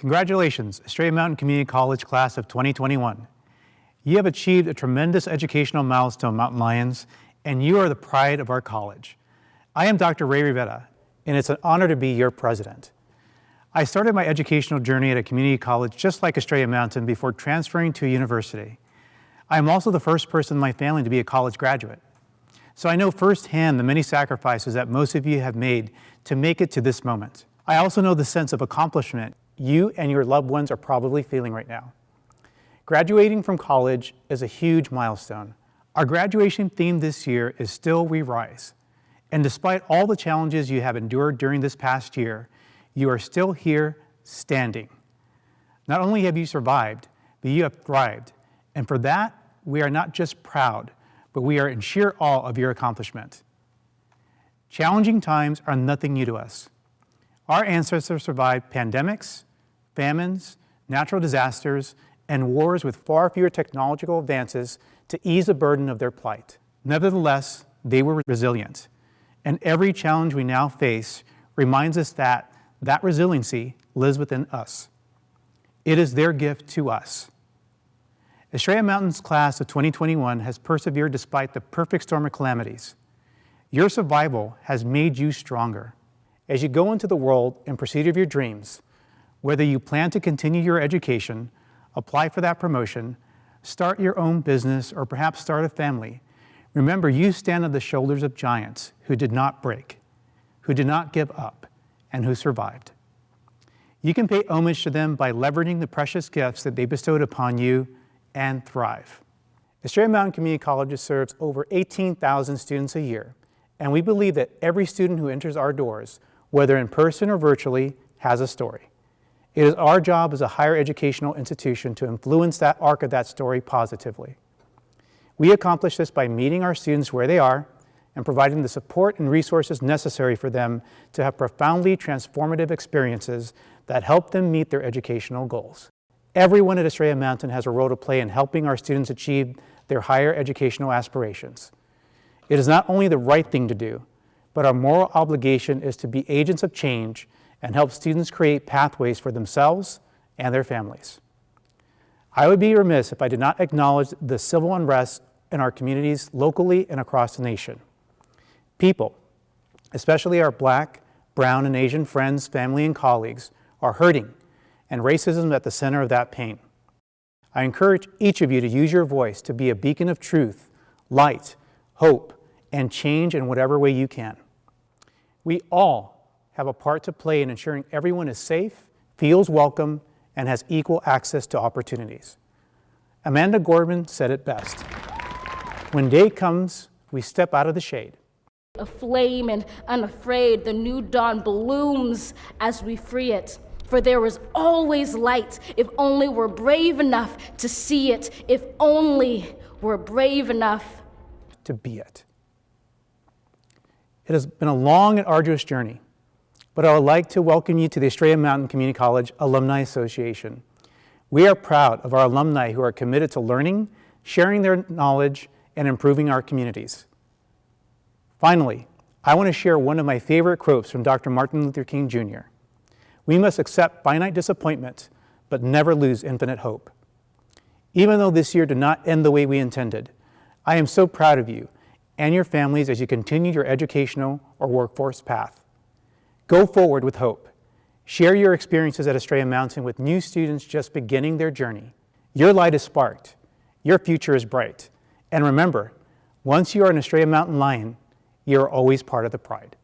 Congratulations, Estrella Mountain Community College class of 2021. You have achieved a tremendous educational milestone, Mountain Lions, and you are the pride of our college. I am Dr. Rey Rivera, and it's an honor to be your president. I started my educational journey at a community college just like Estrella Mountain before transferring to a university. I am also the first person in my family to be a college graduate. So I know firsthand the many sacrifices that most of you have made to make it to this moment. I also know the sense of accomplishment you and your loved ones are probably feeling right now. Graduating from college is a huge milestone. Our graduation theme this year is Still We Rise. And despite all the challenges you have endured during this past year, you are still here standing. Not only have you survived, but you have thrived. And for that, we are not just proud, but we are in sheer awe of your accomplishment. Challenging times are nothing new to us. Our ancestors survived pandemics, famines, natural disasters, and wars with far fewer technological advances to ease the burden of their plight. Nevertheless, they were resilient. And every challenge we now face reminds us that that resiliency lives within us. It is their gift to us. Estrella Mountain's class of 2021 has persevered despite the perfect storm of calamities. Your survival has made you stronger. As you go into the world in pursuit of your dreams, whether you plan to continue your education, apply for that promotion, start your own business, or perhaps start a family, remember you stand on the shoulders of giants who did not break, who did not give up, and who survived. You can pay homage to them by leveraging the precious gifts that they bestowed upon you and thrive. Estrella Mountain Community College serves over 18,000 students a year, and we believe that every student who enters our doors, whether in person or virtually, has a story. It is our job as a higher educational institution to influence that arc of that story positively. We accomplish this by meeting our students where they are and providing the support and resources necessary for them to have profoundly transformative experiences that help them meet their educational goals. Everyone at Estrella Mountain has a role to play in helping our students achieve their higher educational aspirations. It is not only the right thing to do, but our moral obligation is to be agents of change and help students create pathways for themselves and their families. I would be remiss if I did not acknowledge the civil unrest in our communities locally and across the nation. People, especially our Black, Brown, and Asian friends, family, and colleagues, are hurting, and racism is at the center of that pain. I encourage each of you to use your voice to be a beacon of truth, light, hope, and change in whatever way you can. We all have a part to play in ensuring everyone is safe, feels welcome, and has equal access to opportunities. Amanda Gorman said it best. When day comes, we step out of the shade. Aflame and unafraid, the new dawn blooms as we free it. For there is always light, if only we're brave enough to see it, if only we're brave enough to be it. It has been a long and arduous journey, but I would like to welcome you to the Estrella Mountain Community College Alumni Association. We are proud of our alumni who are committed to learning, sharing their knowledge, and improving our communities. Finally, I want to share one of my favorite quotes from Dr. Martin Luther King Jr. We must accept finite disappointment, but never lose infinite hope. Even though this year did not end the way we intended, I am so proud of you and your families as you continue your educational or workforce path. Go forward with hope. Share your experiences at Estrella Mountain with new students just beginning their journey. Your light is sparked. Your future is bright. And remember, once you are an Estrella Mountain Lion, you are always part of the pride.